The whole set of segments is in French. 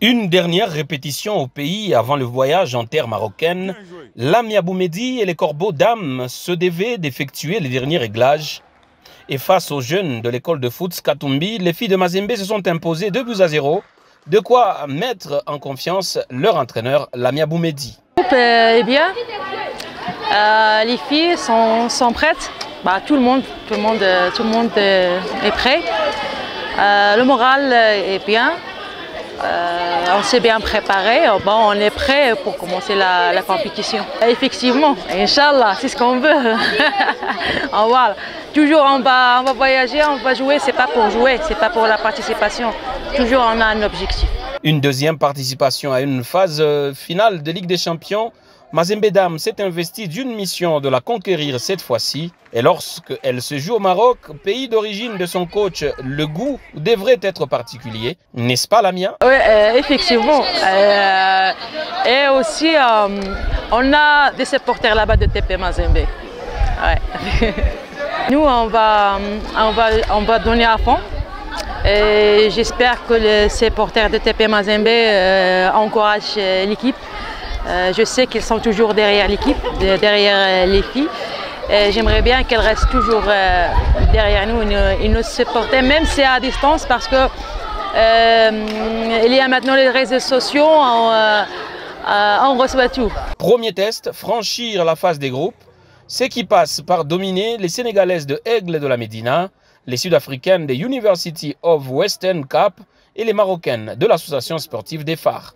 Une dernière répétition au pays avant le voyage en terre marocaine. Lamia Boumedi et les Corbeaux d'Âme se devaient d'effectuer les derniers réglages. Et face aux jeunes de l'école de foot Skatumbi, les filles de Mazembe se sont imposées 2-0. De quoi mettre en confiance leur entraîneur Lamia Boumedi. Le groupe est bien. Les filles sont prêtes. Tout le monde est prêt. Le moral est bien. On s'est bien préparé. On est prêt pour commencer la compétition. Effectivement, Inch'Allah, c'est ce qu'on veut. Voilà. Toujours on va voyager, on va jouer. C'est pas pour jouer, c'est pas pour la participation. Toujours on a un objectif. Une deuxième participation à une phase finale de Ligue des Champions. Mazembe Dame s'est investie d'une mission de la conquérir cette fois-ci. Et lorsqu'elle se joue au Maroc, pays d'origine de son coach, le goût devrait être particulier. N'est-ce pas, Lamia? Oui, effectivement. Et aussi, on a des supporters là-bas de TP Mazembe. Ouais. Nous, on va donner à fond. Et j'espère que les supporters de TP Mazembe encouragent l'équipe. Je sais qu'ils sont toujours derrière l'équipe, derrière les filles. J'aimerais bien qu'elles restent toujours derrière nous et nous supporter, même si c'est à distance, parce que il y a maintenant les réseaux sociaux, on reçoit tout. Premier test, franchir la phase des groupes, ce qui passe par dominer les Sénégalaises de Aigle de la Médina, les Sud-Africaines des University of Western Cape et les Marocaines de l'Association sportive des Phares.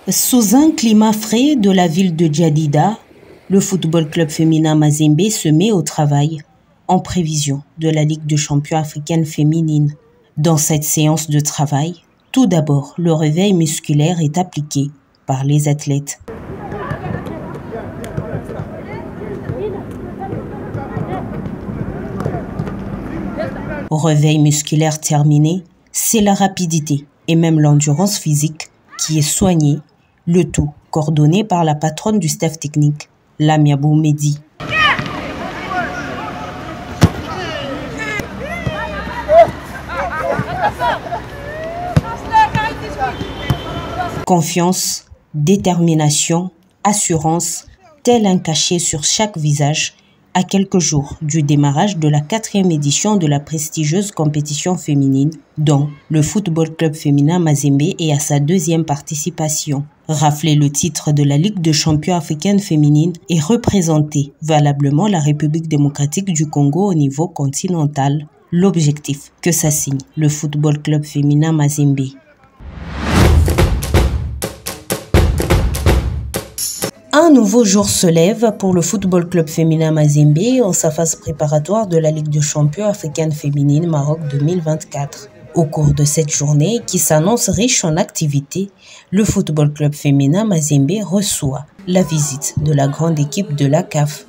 Sous un climat frais de la ville de Djadida, le football club féminin Mazembe se met au travail. en prévision de la Ligue des champions africaine féminine. Dans cette séance de travail, tout d'abord, le réveil musculaire est appliqué par les athlètes. Réveil musculaire terminé, c'est la rapidité et même l'endurance physique qui est soignée, le tout coordonné par la patronne du staff technique, Lamia Boumedi. Confiance, détermination, assurance, tel un cachet sur chaque visage, à quelques jours du démarrage de la 4e édition de la prestigieuse compétition féminine, dont le Football Club Féminin Mazembe est à sa 2e participation. Rafler le titre de la Ligue des champions africaine féminine et représenter valablement la République démocratique du Congo au niveau continental, l'objectif que s'assigne le Football Club Féminin Mazembe. Un nouveau jour se lève pour le Football Club Féminin Mazembe en sa phase préparatoire de la Ligue des champions africaine féminine Maroc 2024. Au cours de cette journée, qui s'annonce riche en activités, le Football Club Féminin Mazembe reçoit la visite de la grande équipe de la CAF.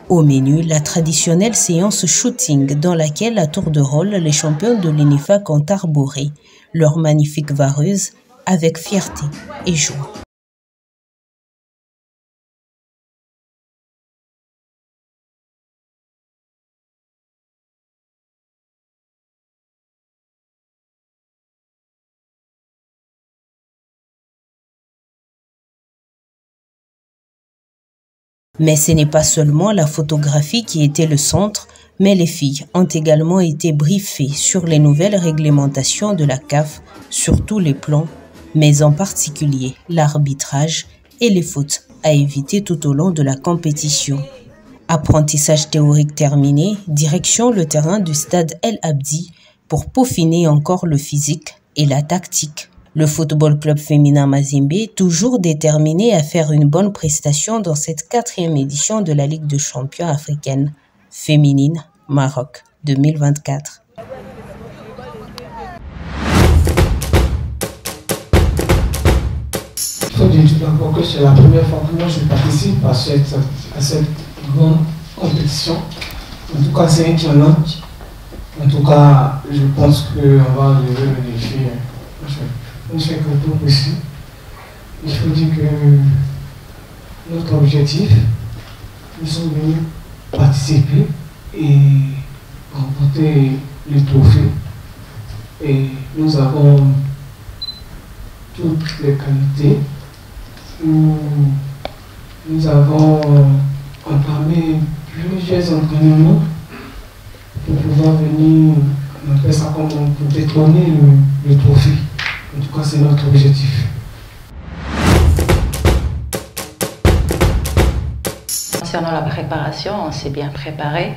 Au menu, la traditionnelle séance shooting dans laquelle, à tour de rôle, les champions de l'UNIFAC ont arboré leur magnifique vareuse avec fierté et joie. Mais ce n'est pas seulement la photographie qui était le centre, mais les filles ont également été briefées sur les nouvelles réglementations de la CAF sur tous les plans, mais en particulier l'arbitrage et les fautes à éviter tout au long de la compétition. Apprentissage théorique terminé, direction le terrain du stade El Abdi pour peaufiner encore le physique et la tactique. Le Football Club Féminin Mazembe, toujours déterminé à faire une bonne prestation dans cette 4e édition de la Ligue des champions africaine féminine Maroc 2024. Il faut dire tout d'abord que c'est la première fois que moi je participe à cette grande compétition. En tout cas, c'est un challenge. En tout cas, je pense qu'on va relever le défi. On ne fait que tout possible. Il faut dire que notre objectif, nous sommes venus participer et remporter le trophée. Et nous avons toutes les qualités. Nous avons entamé plusieurs entraînements pour pouvoir venir, on appelle ça comme pour détrôner le trophée. En tout cas, c'est notre objectif. Concernant la préparation, on s'est bien préparé.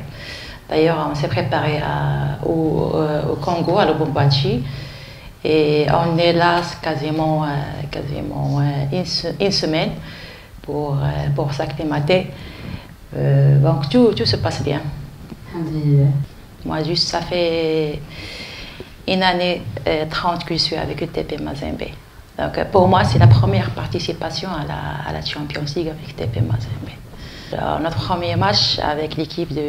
D'ailleurs, on s'est préparé au Congo, à Lubumbashi. Et on est là quasiment une semaine pour s'acclimater. Donc tout se passe bien. Moi, juste, ça fait une année 30 que je suis avec UTP Mazembe. Donc pour moi, c'est la première participation à la Champions League avec UTP Mazembe. Alors, notre premier match avec l'équipe de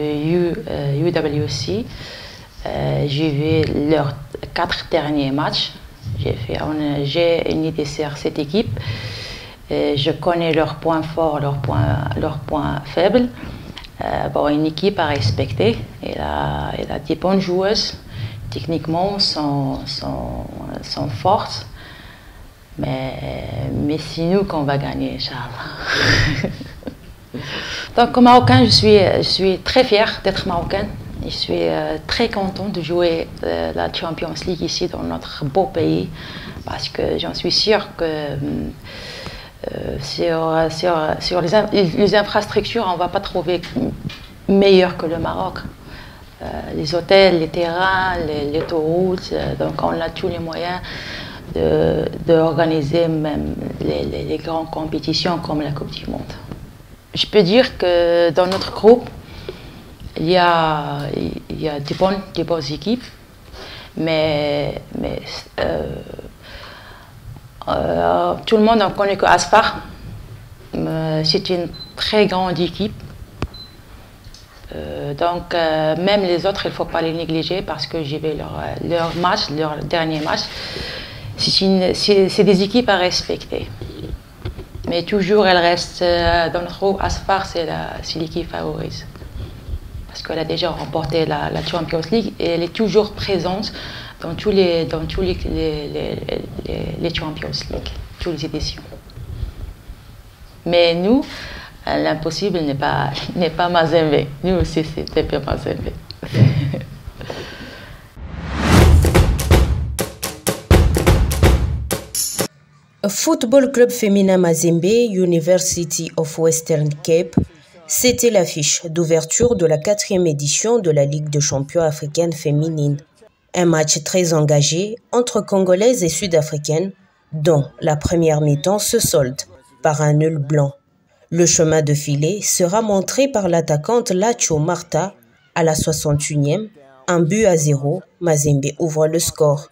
UWC, j'ai vu leurs 4 derniers matchs. J'ai une idée sur cette équipe. Je connais leurs points forts, leurs points faibles. Bon, une équipe à respecter. Elle a des bonnes joueuses. Techniquement, sont fortes. Mais c'est nous qu'on va gagner, Inch'Allah. Donc, comme Marocain, je suis très fière d'être Marocaine. Je suis très contente de jouer la Champions League ici dans notre beau pays parce que j'en suis sûre que sur les infrastructures, on ne va pas trouver meilleur que le Maroc. Les hôtels, les terrains, les autoroutes, donc on a tous les moyens d'organiser même les grandes compétitions comme la Coupe du Monde. Je peux dire que dans notre groupe, il y a des bonnes équipes, mais tout le monde en connaît que Aspar. C'est une très grande équipe. Donc même les autres, il ne faut pas les négliger parce que j'ai vu leur match, leur dernier match. C'est des équipes à respecter. Mais toujours, elle reste dans notre groupe. Aspar, c'est l'équipe favorite. Parce qu'elle a déjà remporté la Champions League et elle est toujours présente dans tous les Champions League, toutes les éditions. Mais nous, l'impossible n'est pas Mazembe. Nous aussi, c'est TP Mazembe. Football Club Féminin Mazembe, University of Western Cape, c'était l'affiche d'ouverture de la 4e édition de la Ligue des champions africaine féminine. Un match très engagé entre Congolaises et Sud-Africaines, dont la première mi-temps se solde par un nul blanc. Le chemin de filet sera montré par l'attaquante Lacho Martha à la 61e, 1-0, Mazembe ouvre le score.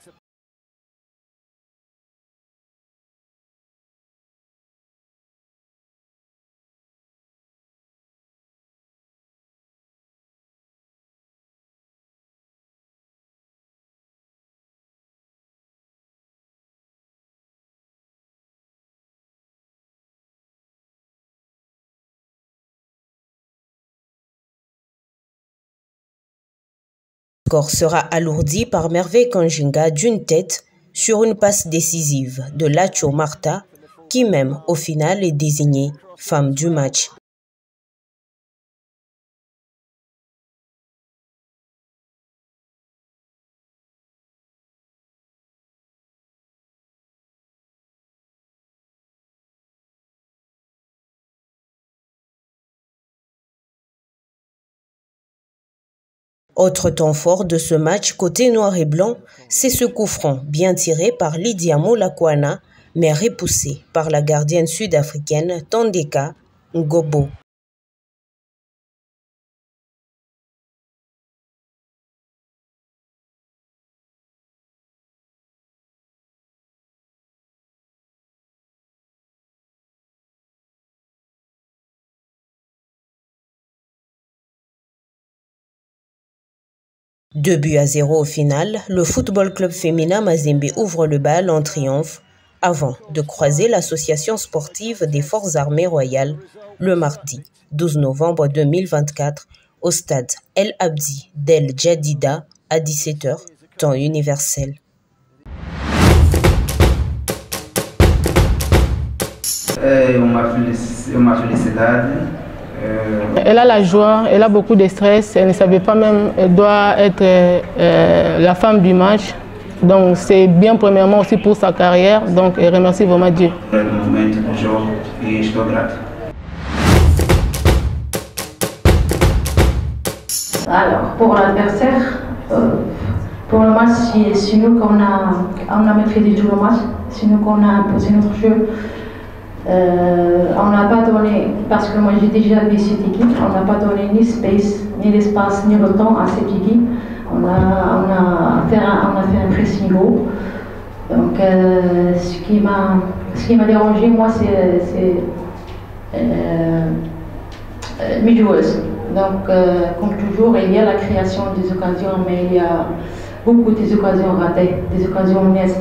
Le score sera alourdi par Merveille Kanjinga d'une tête sur une passe décisive de Lacho Martha, qui même au final est désignée femme du match. Autre temps fort de ce match côté noir et blanc, c'est ce coup franc bien tiré par Lydia Molakwana, mais repoussé par la gardienne sud-africaine Tandeka Ngobo. « 2-0 au final, le Football Club Féminin Mazembe ouvre le bal en triomphe avant de croiser l'association sportive des Forces armées royales le mardi 12 novembre 2024 au stade El Abdi d'El Jadida à 17h, temps universel. Uma felicidade. Elle a la joie, elle a beaucoup de stress, elle ne savait pas même, elle doit être la femme du match. Donc c'est bien premièrement aussi pour sa carrière, donc elle remercie vraiment Dieu. Alors pour l'adversaire, pour le match, c'est nous qu'on a maîtrisé tout le match, c'est nous qu'on a imposé notre jeu. On n'a pas donné, parce que moi j'ai déjà vu cette équipe, on n'a pas donné ni space, ni l'espace, ni le temps à cette équipe. On a fait un pressing haut. Donc ce qui m'a dérangé, moi, c'est mes joueuses. Donc comme toujours, il y a la création des occasions, mais il y a beaucoup des occasions ratées, des occasions naisses.